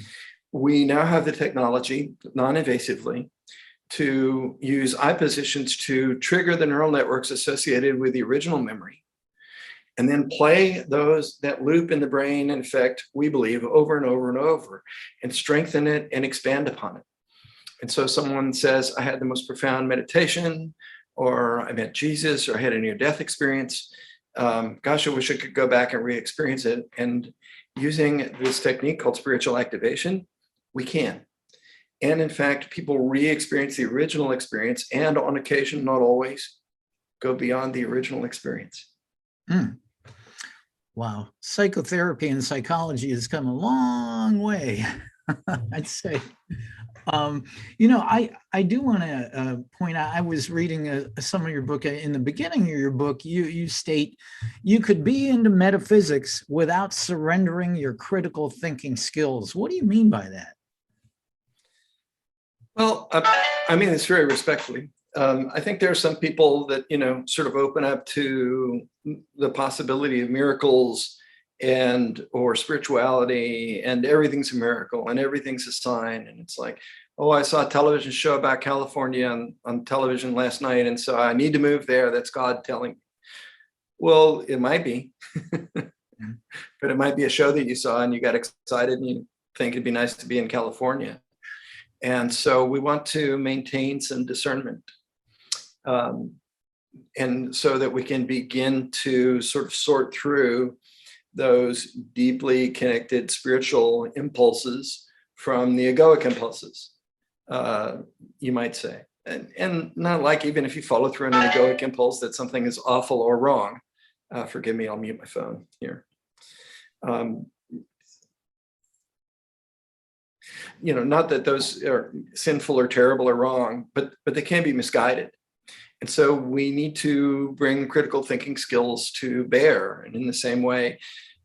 We now have the technology, non-invasively, to use eye positions to trigger the neural networks associated with the original memory, and then play that loop in the brain, in effect, we believe, over and over and over, and strengthen it and expand upon it. And so someone says, "I had the most profound meditation," or "I met Jesus," or "I had a near-death experience. Gosh, I wish I could go back and re-experience it." And using this technique called spiritual activation, we can. And in fact, people re-experience the original experience, and on occasion, not always, go beyond the original experience. Wow. Psychotherapy and psychology has come a long way, I'd say. I do want to point out, I was reading some of your book. In the beginning of your book, you state you could be into metaphysics without surrendering your critical thinking skills. What do you mean by that? Well, I mean this very respectfully. I think there are some people that, sort of open up to the possibility of miracles or spirituality, and everything's a miracle and everything's a sign. And it's like, "Oh, I saw a television show about California on television last night, and so I need to move there. That's God telling me." Well, it might be, but it might be a show that you saw and you got excited and you think it'd be nice to be in California. And so we want to maintain some discernment, and so that we can begin to sort of sort through those deeply connected spiritual impulses from the egoic impulses, you might say. And not like, even if you follow through on an egoic impulse, that something is awful or wrong. Forgive me, I'll mute my phone here. Not that those are sinful or terrible or wrong, but they can be misguided. And so we need to bring critical thinking skills to bear. And in the same way,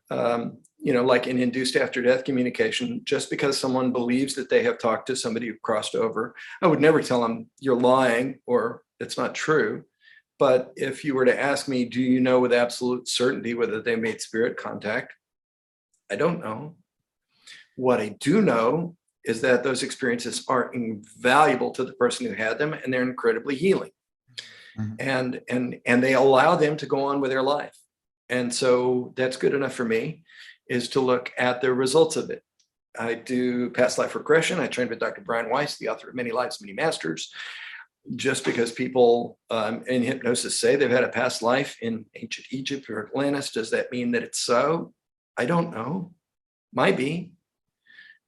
like in induced after-death communication, just because someone believes that they have talked to somebody who crossed over, I would never tell them you're lying or it's not true. But if you were to ask me, do you know with absolute certainty whether they made spirit contact? I don't know. What I do know is that those experiences are invaluable to the person who had them, and they're incredibly healing. Mm-hmm. And they allow them to go on with their life. And so that's good enough for me, is to look at the results of it. I do past life regression. I trained with Dr. Brian Weiss, the author of Many Lives, Many Masters. just because people in hypnosis say they've had a past life in ancient Egypt or Atlantis, does that mean that it's so? I don't know. Might be.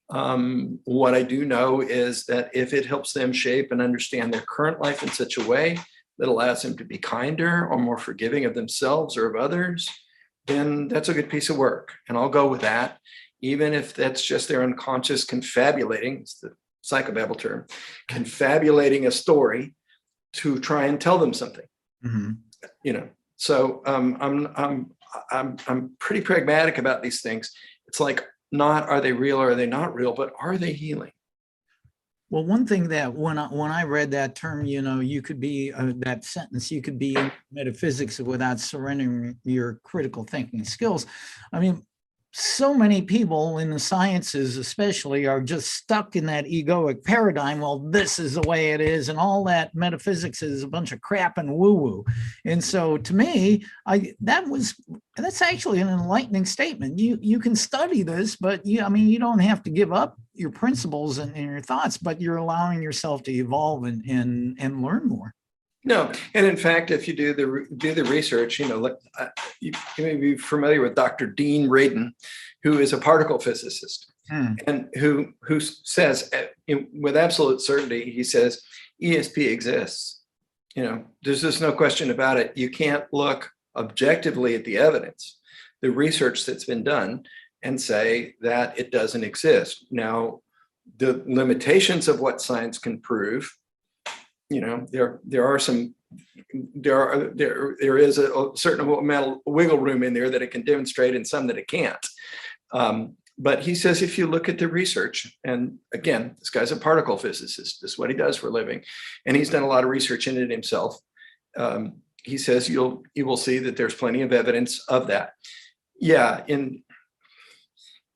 What I do know is that if it helps them shape and understand their current life in such a way that allows them to be kinder or more forgiving of themselves or of others, then that's a good piece of work. And I'll go with that, even if that's just their unconscious confabulating, it's the psychobabble term, confabulating a story to try and tell them something. So I'm pretty pragmatic about these things. It's like, not are they real or are they not real, but are they healing? Well, one thing that when I read that term, you could be that sentence, you could be in metaphysics without surrendering your critical thinking skills. I mean, so many people in the sciences especially are just stuck in that egoic paradigm. Well, this is the way it is, and all that metaphysics is a bunch of crap and woo-woo. And so to me, that's actually an enlightening statement. You can study this, but you don't have to give up your principles and your thoughts, but you're allowing yourself to evolve and learn more. No, and in fact, if you do the research, you may be familiar with Dr. Dean Radin, who is a particle physicist, and who says with absolute certainty, he says ESP exists. There's just no question about it. You can't look objectively at the evidence, the research that's been done, and say that it doesn't exist. Now, the limitations of what science can prove. There is a certain amount of wiggle room in there that it can demonstrate and some that it can't. But he says, if you look at the research, and again, this guy's a particle physicist, this is what he does for a living, and he's done a lot of research in it himself. He says you will see that there's plenty of evidence of that. Yeah, in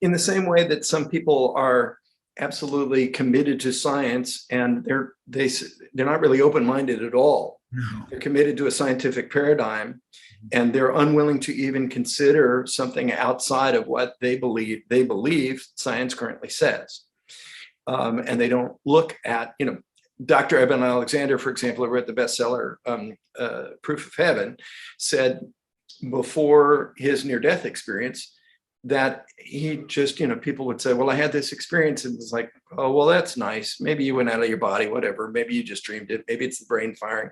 the same way that some people are absolutely committed to science, and they're not really open-minded at all. No. They're committed to a scientific paradigm, and they're unwilling to even consider something outside of what they believe science currently says. And they don't look at, Dr. Eben Alexander, for example, who wrote the bestseller Proof of Heaven, said before his near-death experience that he just, people would say, well, I had this experience, and it was like, oh, well, that's nice. Maybe you went out of your body, whatever. Maybe you just dreamed it. Maybe it's the brain firing.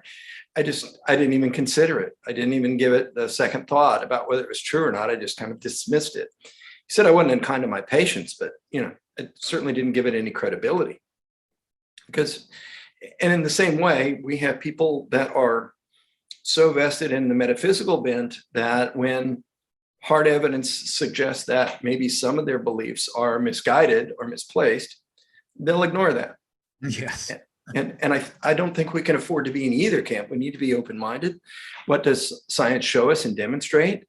I didn't even consider it. I didn't even give it a second thought about whether it was true or not. I just kind of dismissed it. He said I wasn't unkind to my patients, but, I certainly didn't give it any credibility. And in the same way, we have people that are so vested in the metaphysical bent that when hard evidence suggests that maybe some of their beliefs are misguided or misplaced, they'll ignore that. Yes. And I don't think we can afford to be in either camp. We need to be open-minded. What does science show us and demonstrate?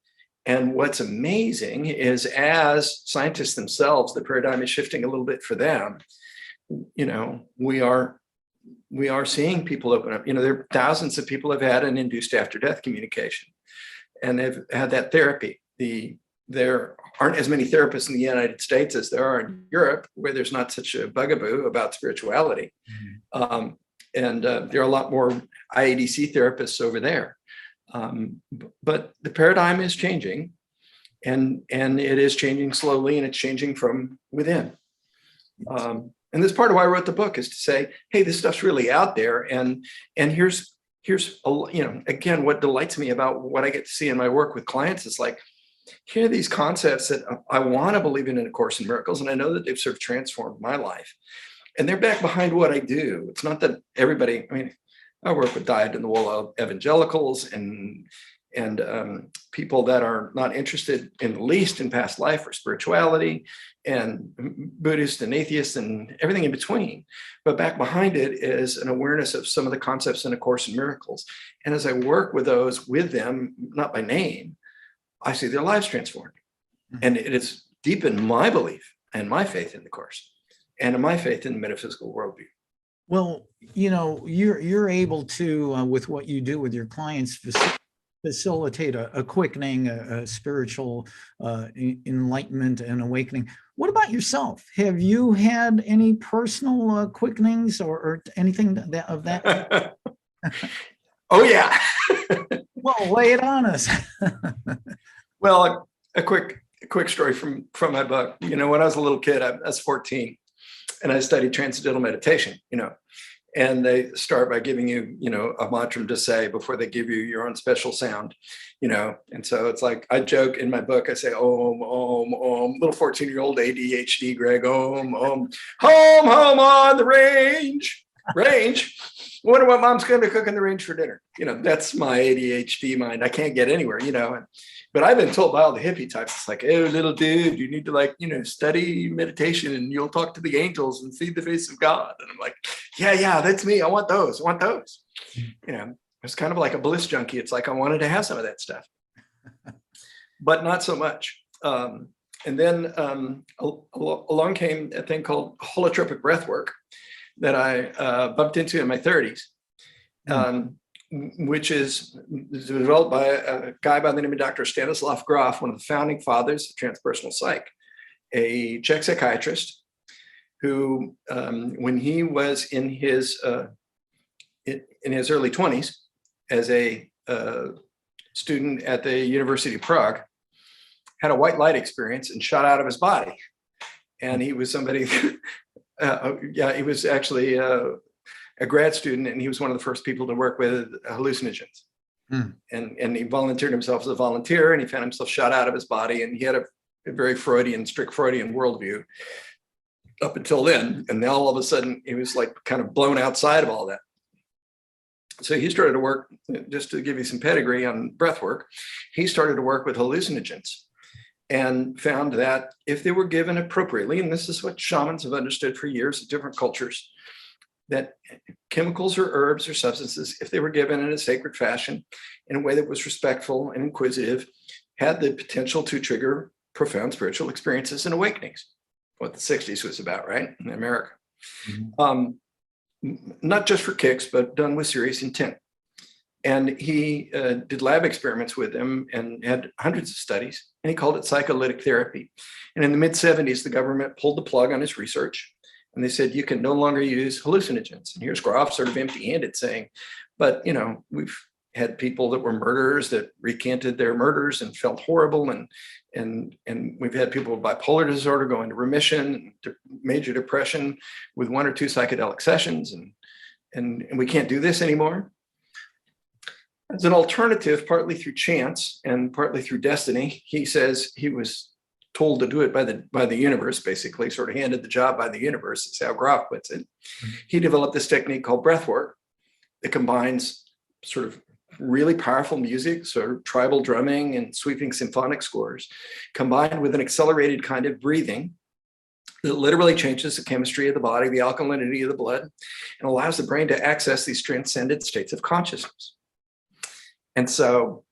And what's amazing is, as scientists themselves, the paradigm is shifting a little bit for them. We are seeing people open up. There are thousands of people have had an induced after-death communication, and they've had that therapy. There aren't as many therapists in the United States as there are in Europe, where there's not such a bugaboo about spirituality. And there are a lot more IADC therapists over there. But the paradigm is changing, and it is changing slowly, and it's changing from within. And that's part of why I wrote the book, is to say, hey, this stuff's really out there. And here's again, what delights me about what I get to see in my work with clients is like, here are these concepts that I want to believe in A Course in Miracles, and I know that they've sort of transformed my life. And they're back behind what I do. It's not that everybody, I work with dyed-in-the-wool evangelicals and people that are not interested in the least in past life or spirituality, and Buddhists and atheists and everything in between. But back behind it is an awareness of some of the concepts in A Course in Miracles. And as I work with them, not by name, I see their lives transformed. And it has deepened my belief and my faith in the Course and in my faith in the metaphysical worldview. Well, you're able to, with what you do with your clients, facilitate a quickening, a spiritual enlightenment and awakening. What about yourself? Have you had any personal quickenings or anything of that? Oh, yeah. Well, lay it on us. Well, a quick story from my book. When I was a little kid, I was 14, and I studied transcendental meditation, and they start by giving you, a mantra to say before they give you your own special sound, and so it's like, I joke in my book, I say, Om, Om, Om, little 14-year-old ADHD Gregg, Om, Om, home, home on the range. Wonder what mom's going to cook in the range for dinner. That's my ADHD mind. I can't get anywhere, but I've been told by all the hippie types, it's like, oh, little dude, you need to study meditation and you'll talk to the angels and see the face of God. And I'm like, yeah, that's me. I want those. It's kind of like a bliss junkie. It's like, I wanted to have some of that stuff, but not so much. And then along came a thing called holotropic breath work that I bumped into in my 30s. Which is developed by a guy by the name of Dr. Stanislav Grof, one of the founding fathers of transpersonal psych, a Czech psychiatrist who, when he was in his early 20s as a student at the University of Prague, had a white light experience and shot out of his body. And he was somebody, he was actually a grad student, and he was one of the first people to work with hallucinogens. And he volunteered himself as a volunteer, and he found himself shot out of his body, and he had a very strict Freudian worldview up until then. And now all of a sudden he was like kind of blown outside of all that. So he started to work, just to give you some pedigree on breath work, he started to work with hallucinogens and found that if they were given appropriately, and this is what shamans have understood for years in different cultures, that chemicals or herbs or substances, if they were given in a sacred fashion, in a way that was respectful and inquisitive, had the potential to trigger profound spiritual experiences and awakenings. What the 60s was about, right? In America. Not just for kicks, but done with serious intent. And he did lab experiments with them and had hundreds of studies, and he called it psycholytic therapy. And in the mid-70s, the government pulled the plug on his research. And they said, you can no longer use hallucinogens. And here's Grof sort of empty-handed saying, but, we've had people that were murderers that recanted their murders and felt horrible. And we've had people with bipolar disorder go into remission, major depression with 1 or 2 psychedelic sessions. And we can't do this anymore. As an alternative, partly through chance and partly through destiny, he says he was told to do it by the universe, basically, sort of handed the job by the universe, is how Grof puts it. He developed this technique called breath work that combines sort of really powerful music, sort of tribal drumming and sweeping symphonic scores, combined with an accelerated kind of breathing that literally changes the chemistry of the body, the alkalinity of the blood, and allows the brain to access these transcendent states of consciousness. And so,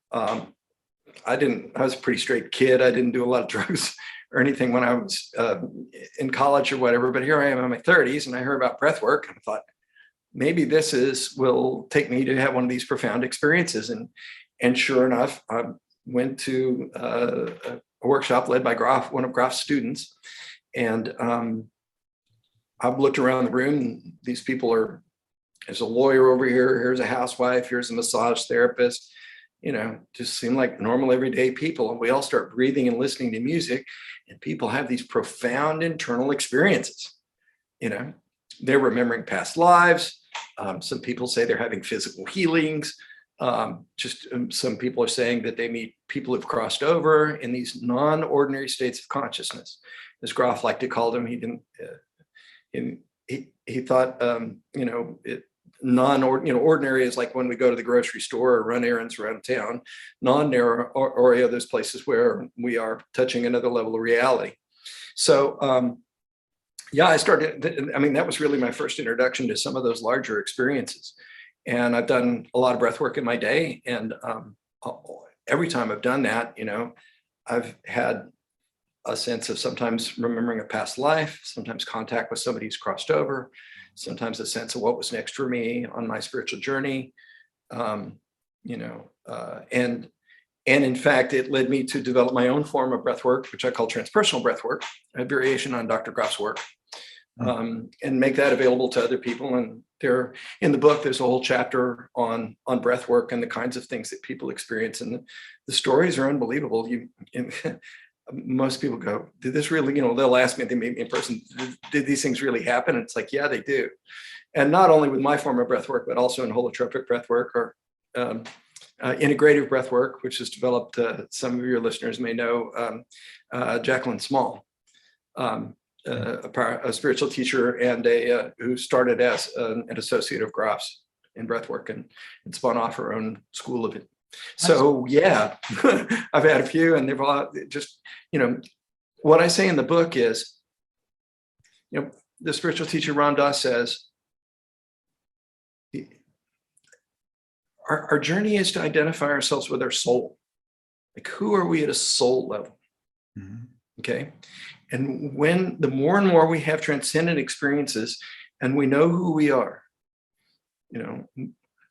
I was a pretty straight kid. I didn't do a lot of drugs or anything when I was in college or whatever, but here I am in my 30s and I heard about breath work and I thought, maybe will take me to have one of these profound experiences. And sure enough, I went to a workshop led by Grof, one of Grof's students. And I've looked around the room. These people there's a lawyer over here, here's a housewife, here's a massage therapist, just seem like normal everyday people. And we all start breathing and listening to music, and people have these profound internal experiences. They're remembering past lives. Some people say they're having physical healings. Some people are saying that they meet people who've crossed over in these non-ordinary states of consciousness, as Grof liked to call them. He didn't. He thought, ordinary is like when we go to the grocery store or run errands around town. Non-ordinary are those places where we are touching another level of reality. So, I started, that was really my first introduction to some of those larger experiences. And I've done a lot of breath work in my day. And every time I've done that, I've had a sense of sometimes remembering a past life, sometimes contact with somebody who's crossed over, sometimes a sense of what was next for me on my spiritual journey. And in fact, it led me to develop my own form of breath work, which I call transpersonal breath work, a variation on Dr. Grof's work. and make that available to other people. And in the book, there's a whole chapter on breath work and the kinds of things that people experience. And the stories are unbelievable. Most people go, did this really, they'll ask me if they meet me in person, did these things really happen? And it's like, yeah, they do. And not only with my form of breath work, but also in holotropic breath work or integrative breath work, which has developed, some of your listeners may know, Jacqueline Small, a spiritual teacher and who started as an associate of Groff's in breath work and spun off her own school of it. So yeah, I've had a few, and they've all just, what I say in the book is, the spiritual teacher Ram Dass says, our journey is to identify ourselves with our soul. Like, who are we at a soul level? Mm-hmm. Okay. And the more and more we have transcendent experiences and we know who we are,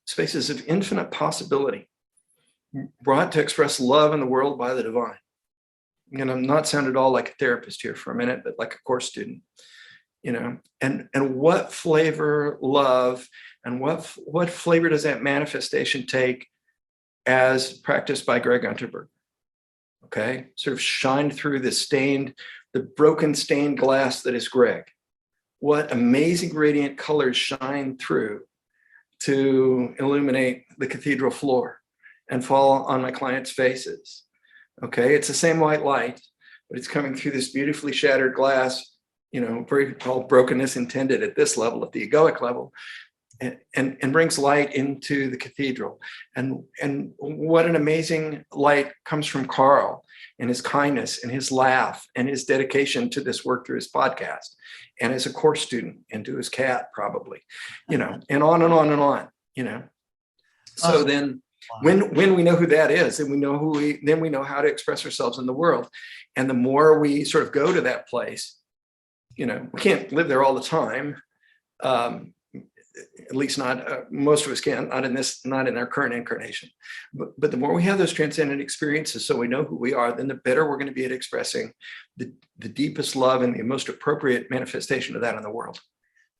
spaces of infinite possibility, brought to express love in the world by the divine. And I'm not sounding at all like a therapist here for a minute, but like a course student, and what flavor love and what flavor does that manifestation take as practiced by Gregg Unterberger? Okay, sort of shine through the broken stained glass that is Gregg. What amazing radiant colors shine through to illuminate the cathedral floor and fall on my clients' faces. Okay, it's the same white light, but it's coming through this beautifully shattered glass, very all brokenness intended at this level, at the egoic level, and brings light into the cathedral. And what an amazing light comes from Carl and his kindness and his laugh and his dedication to this work through his podcast and as a course student and to his cat probably, and on and on and on, So then when we know who that is, and then we know how to express ourselves in the world. And the more we sort of go to that place, we can't live there all the time. At least not most of us can, not in our current incarnation. But the more we have those transcendent experiences, so we know who we are, then the better we're going to be at expressing the deepest love and the most appropriate manifestation of that in the world.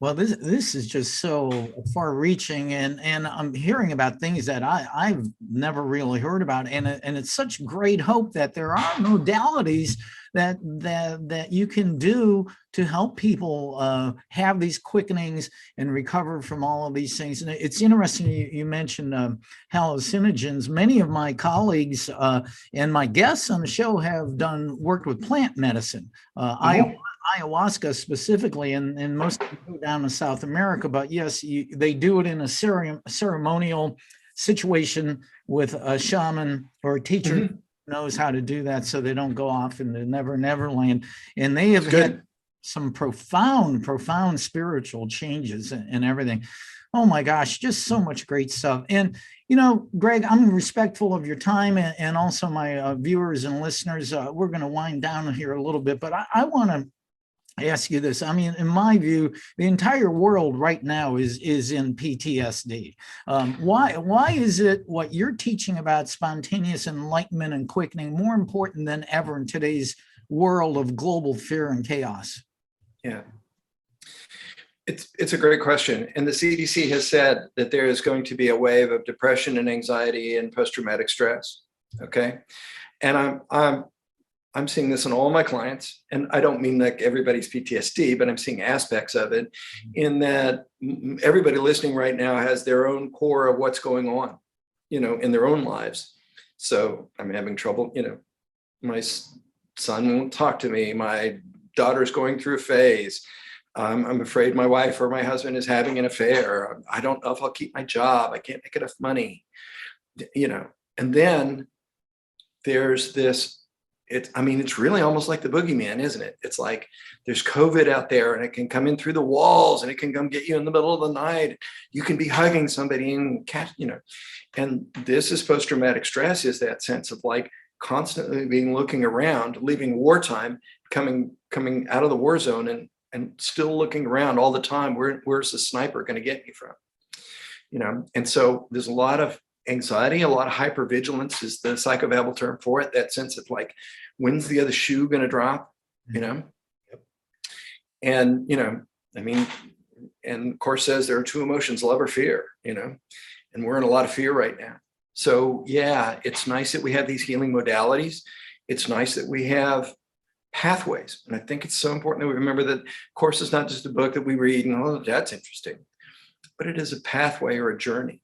Well, this is just so far-reaching, and I'm hearing about things that I've never really heard about, and it's such great hope that there are modalities that you can do to help people have these quickenings and recover from all of these things. And it's interesting you mentioned hallucinogens. Many of my colleagues and my guests on the show have worked with plant medicine. Ayahuasca specifically, and most people go down to South America, but yes, they do it in a ceremonial situation with a shaman or a teacher who knows how to do that, so they don't go off in the never land. And they have had some profound spiritual changes and everything. Oh my gosh, just so much great stuff. And Gregg, I'm respectful of your time and also my viewers and listeners. We're going to wind down here a little bit, but I want to ask you this. I mean, in my view, the entire world right now is in PTSD. Why is it what you're teaching about spontaneous enlightenment and quickening more important than ever in today's world of global fear and chaos? Yeah, it's a great question. And the CDC has said that there is going to be a wave of depression and anxiety and post-traumatic stress. Okay, and I'm seeing this in all my clients, and I don't mean like everybody's PTSD, but I'm seeing aspects of it in that everybody listening right now has their own core of what's going on, in their own lives. So I'm having trouble, my son won't talk to me. My daughter's going through a phase. I'm afraid my wife or my husband is having an affair. I don't know if I'll keep my job. I can't make enough money, and then there's this. It's really almost like the boogeyman, isn't it? It's like there's COVID out there and it can come in through the walls and it can come get you in the middle of the night. You can be hugging somebody and and this is post-traumatic stress, is that sense of like constantly looking around, leaving wartime, coming out of the war zone and still looking around all the time. Where's the sniper going to get me from? And so there's a lot of anxiety, a lot of hypervigilance is the psychobabble term for it. That sense of like, when's the other shoe going to drop? And I mean, and the Course says there are two emotions, love or fear, and we're in a lot of fear right now. So yeah, it's nice that we have these healing modalities. It's nice that we have pathways. And I think it's so important that we remember that Course is not just a book that we read and, oh, that's interesting, but it is a pathway or a journey,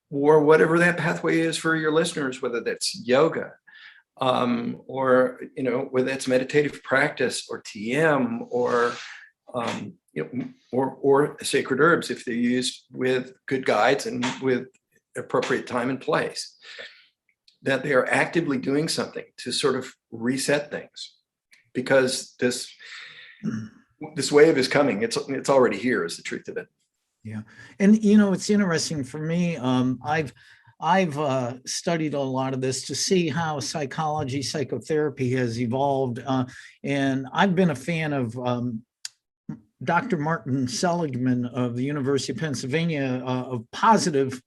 or whatever that pathway is for your listeners, whether that's yoga, or, whether it's meditative practice or TM or sacred herbs, if they're used with good guides and with appropriate time and place, that they are actively doing something to sort of reset things, because this wave is coming. It's already here, is the truth of it. Yeah. And, it's interesting for me. I've studied a lot of this to see how psychology, psychotherapy has evolved. And I've been a fan of Dr. Martin Seligman of the University of Pennsylvania, of positive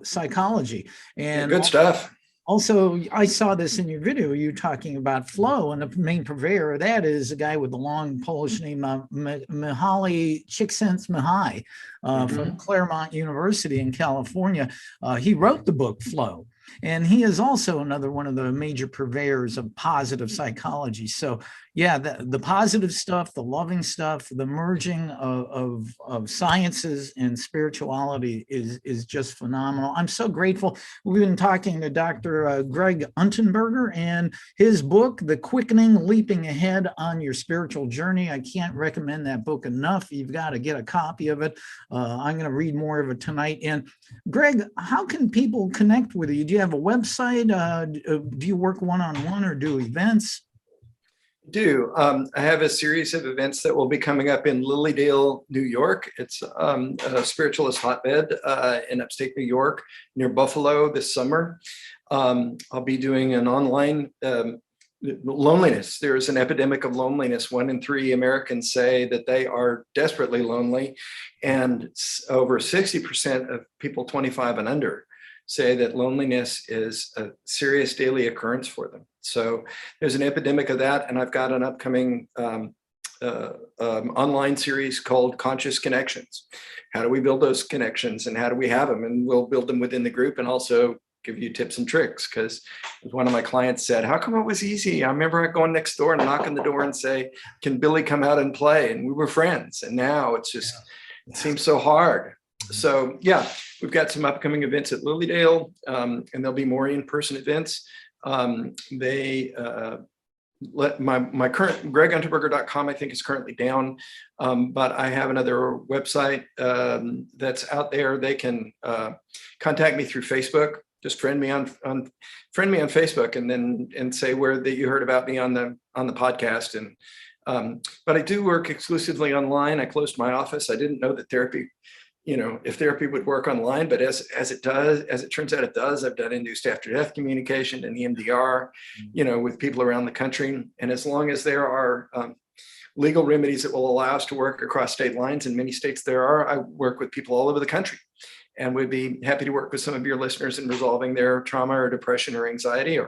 psychology. And good stuff. Also, I saw this in your video, you talking about flow, and the main purveyor of that is a guy with a long Polish name, Mihaly Csikszentmihalyi, from Claremont University in California. He wrote the book Flow, and he is also another one of the major purveyors of positive psychology. So yeah, the positive stuff, the loving stuff, the merging of sciences and spirituality is just phenomenal. I'm so grateful. We've been talking to Dr. Gregg Unterberger and his book, The Quickening, Leaping Ahead on Your Spiritual Journey. I can't recommend that book enough. You've got to get a copy of it. I'm going to read more of it tonight. And Gregg, how can people connect with you? Do you have a website? Do you work one-on-one or do events? I have a series of events that will be coming up in Lilydale, New York. It's a spiritualist hotbed in upstate New York near Buffalo this summer. I'll be doing an online loneliness. There is an epidemic of loneliness. 1 in 3 Americans say that they are desperately lonely, and over 60% of people 25 and under say that loneliness is a serious daily occurrence for them. So there's an epidemic of that. And I've got an upcoming online series called Conscious Connections. How do we build those connections and how do we have them? And we'll build them within the group and also give you tips and tricks. Because one of my clients said, how come it was easy? I remember going next door and knocking the door and say, can Billy come out and play? And we were friends. And now it's just, it seems so hard. So yeah, we've got some upcoming events at Lilydale, and there'll be more in-person events. My current GreggUnterberger.com, I think, is currently down, but I have another website that's out there. They can contact me through Facebook. Just friend me on Facebook, and say where that you heard about me on the podcast. And but I do work exclusively online. I closed my office. I didn't know that therapy, if therapy would work online, but as it turns out, it does. I've done induced after death communication and EMDR, with people around the country. And as long as there are legal remedies that will allow us to work across state lines, in many states there are, I work with people all over the country, and would be happy to work with some of your listeners in resolving their trauma or depression or anxiety,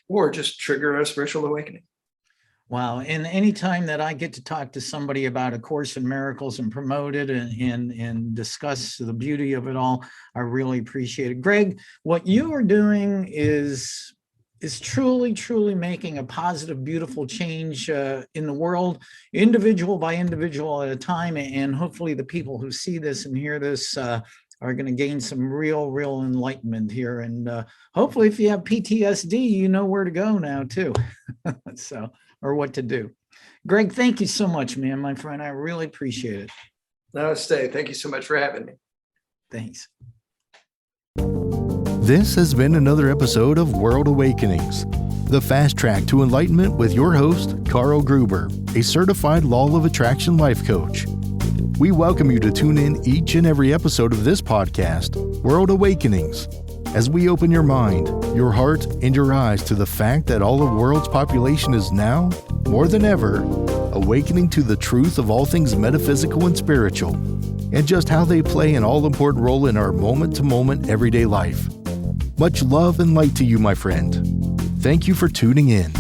or just trigger a spiritual awakening. Wow. And anytime that I get to talk to somebody about A Course in Miracles and promote it and discuss the beauty of it all, I really appreciate it. Gregg, what you are doing is truly, truly making a positive, beautiful change in the world, individual by individual at a time. And hopefully the people who see this and hear this are going to gain some real enlightenment here. And hopefully if you have PTSD, you know where to go now too. Or what to do. Gregg, thank you so much, man, my friend. I really appreciate it. Namaste. Thank you so much for having me. Thanks. This has been another episode of World Awakenings, the fast track to enlightenment with your host, Carl Gruber, a certified law of attraction life coach. We welcome you to tune in each and every episode of this podcast, World Awakenings, as we open your mind, your heart, and your eyes to the fact that all the world's population is now, more than ever, awakening to the truth of all things metaphysical and spiritual, and just how they play an all-important role in our moment-to-moment everyday life. Much love and light to you, my friend. Thank you for tuning in.